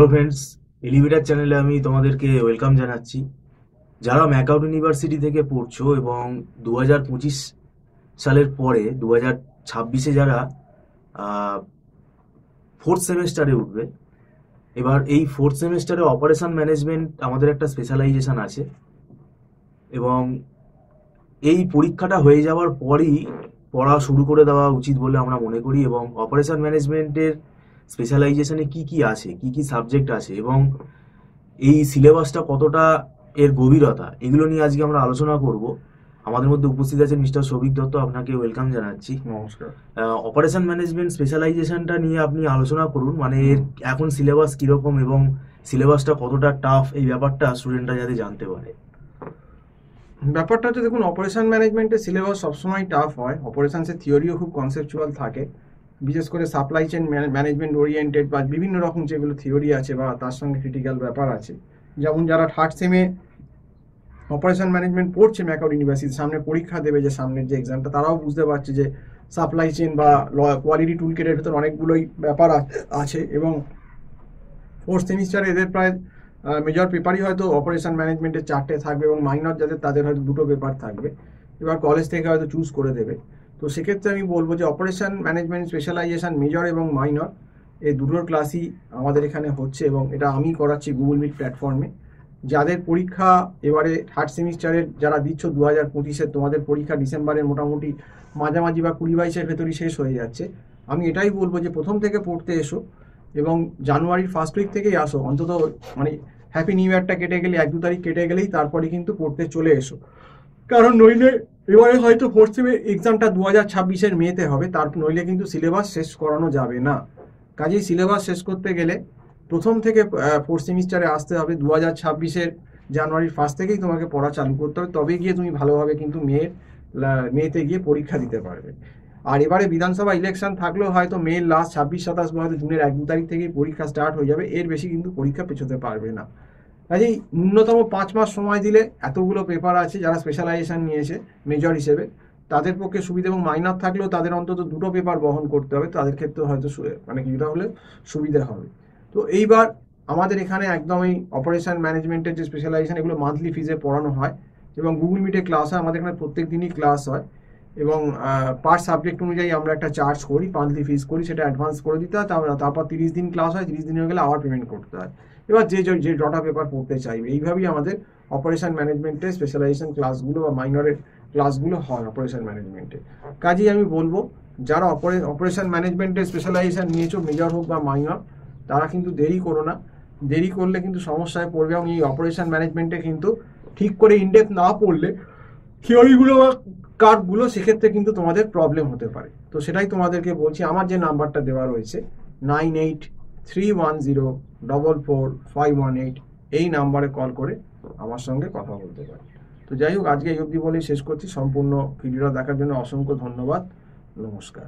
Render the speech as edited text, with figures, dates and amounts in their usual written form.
Friends, elevator চ্যানেলে আমি তোমাদেরকে ওয়েলকাম জানাচ্ছি। যারা ম্যাকআউট ইউনিভার্সিটি থেকে পড়ছো এবং 2025 সালের পরে 2026-এ যারা ফোর্থ সেমেস্টারে উঠবে, এবার এই ফোর্থ সেমেস্টারে অপারেশন ম্যানেজমেন্ট আমাদের একটা স্পেশালাইজেশন আছে এবং এই পরীক্ষাটা হয়ে যাওয়ার পরই পড়া শুরু করে দেওয়া উচিত বলে আমরা মনে করি। এবং অপারেশন ম্যানেজমেন্টের স্পেশালাইজেশনে কি কি আছে, কি কি সাবজেক্ট আছে এবং এই সিলেবাসটা কতটা, এর গভীরতা, এগুলো নিয়ে আজকে আমরা আলোচনা করব। আমাদের মধ্যে উপস্থিত আছেন মিস্টার সৌভিক দত্ত, আপনাকে ওয়েলকাম জানাচ্ছি। নমস্কার। অপারেশন ম্যানেজমেন্ট স্পেশালাইজেশনটা নিয়ে আপনি আলোচনা করুন, মানে এর এখন সিলেবাস কীরকম এবং সিলেবাসটা কতটা টাফ, এই ব্যাপারটা স্টুডেন্টরা যাতে জানতে পারে। ব্যাপারটা হচ্ছে, দেখুন, অপারেশন ম্যানেজমেন্টের সিলেবাস সবসময় টাফ হয়। অপারেশনসের থিওরিও খুব কনসেপচুয়াল থাকে, বিশেষ করে সাপ্লাই চেন ম্যানেজমেন্ট ওরিয়েন্টেড বা বিভিন্ন রকম যেগুলো থিওরি আছে বা তার সঙ্গে ক্রিটিক্যাল ব্যাপার আছে। যেমন যারা থার্ড সেমে অপারেশন ম্যানেজমেন্ট পড়ছে ম্যাকআউট ইউনিভার্সিটির সামনে পরীক্ষা দেবে, যে সামনের যে এক্সামটা, তারাও বুঝতে পারছে যে সাপ্লাই চেন বা কোয়ালিটি টুলকিটের ভেতর অনেকগুলোই ব্যাপার আছে। এবং ফোর্থ সেমিস্টারে এদের প্রায় মেজর পেপারই হয়তো অপারেশন ম্যানেজমেন্টের 4টে থাকবে এবং মাইনর যাদের তাদের হয়তো 2টো পেপার থাকবে। এবার কলেজ থেকে হয়তো চুজ করে দেবে। তো সেক্ষেত্রে আমি বলবো যে অপারেশন ম্যানেজমেন্ট স্পেশালাইজেশন মেজর এবং মাইনর এই দুটোর ক্লাসই আমাদের এখানে হচ্ছে এবং এটা আমি করাচ্ছি গুগল মিট প্ল্যাটফর্মে। যাদের পরীক্ষা এবারে থার্ড সেমিস্টারের যারা দিচ্ছ 2025-এ, তোমাদের পরীক্ষা ডিসেম্বরের মোটামুটি মাঝামাঝি বা 20-22-এর ভেতরই শেষ হয়ে যাচ্ছে। আমি এটাই বলবো যে প্রথম থেকে পড়তে এসো এবং জানুয়ারির ফার্স্ট উইক থেকেই আসো। অন্তত মানে হ্যাপি নিউ ইয়ারটা কেটে গেলে, 1-2 তারিখ কেটে গেলেই তারপরে কিন্তু পড়তে চলে এসো। কারণ নইলে এবারে হয়তো ফোর্থ সেমের এক্সামটা 2026-এর মেতে হবে, নইলে কিন্তু সিলেবাস শেষ করানো যাবে না। কাজেই সিলেবাস শেষ করতে গেলে প্রথম থেকে ফোর্থ সেমিস্টারে আসতে হবে। 2026-এর জানুয়ারির ফার্স্ট থেকেই তোমাকে পড়া চালু করতে হবে, তবে গিয়ে তুমি ভালোভাবে কিন্তু মেতে গিয়ে পরীক্ষা দিতে পারবে। আর এবারে বিধানসভা ইলেকশন থাকলেও হয়তো মের লাস্ট 26-27 বা হয়তো জুনের 1-2 তারিখ থেকেই পরীক্ষা স্টার্ট হয়ে যাবে। এর বেশি কিন্তু পরীক্ষা পেছোতে পারবে না। কাজেই ন্যূনতম 5 মাস সময় দিলে এতগুলো পেপার আছে, যারা স্পেশালাইজেশন নিয়েছে মেজর হিসেবে তাদের পক্ষে সুবিধা। এবং মাইনর থাকলেও তাদের অন্তত 2টো পেপার বহন করতে হবে, তাদের ক্ষেত্রে হয়তো মানে কিছুটা হলে সুবিধা হবে। তো এইবার আমাদের এখানে একদমই অপারেশন ম্যানেজমেন্টের যে স্পেশালাইজেশন, এগুলো মান্থলি ফিজে পড়ানো হয় এবং গুগল মিটে ক্লাস হয়। আমাদের এখানে প্রত্যেক দিনই ক্লাস হয় এবং পার সাবজেক্ট অনুযায়ী আমরা একটা চার্জ করি, মান্থলি ফিজ করি, সেটা অ্যাডভান্স করে দিতে হয়। তারপর 30 দিন ক্লাস হয়, 30 দিন হয়ে গেলে আবার পেমেন্ট করতে হয়। এবার যে ডটা পেপার পড়তে চাইবে, এইভাবেই আমাদের অপারেশন ম্যানেজমেন্টের স্পেশালাইজেশন ক্লাসগুলো বা মাইনরের ক্লাসগুলো হয় অপারেশন ম্যানেজমেন্টে। কাজেই আমি বলবো, যারা অপারেশন ম্যানেজমেন্টের স্পেশালাইজেশন নিয়েছো, মেজর হোক বা মাইনর, তারা কিন্তু দেরি করো না। দেরি করলে কিন্তু সমস্যায় পড়বে। এবং এই অপারেশন ম্যানেজমেন্টে কিন্তু ঠিক করে ইনডেপথ না পড়লে থিওরিগুলো বা কার্ভগুলো, সেক্ষেত্রে কিন্তু তোমাদের প্রবলেম হতে পারে। তো সেটাই তোমাদেরকে বলছি। আমার যে নাম্বারটা দেওয়া রয়েছে 9831044518, এই নাম্বারে কল করে আমার সঙ্গে কথা বলতে পারে। তো যাই হোক, আজকে এই অবধি বলেই শেষ করছি। সম্পূর্ণ ভিডিওটা দেখার জন্য অসংখ্য ধন্যবাদ। নমস্কার।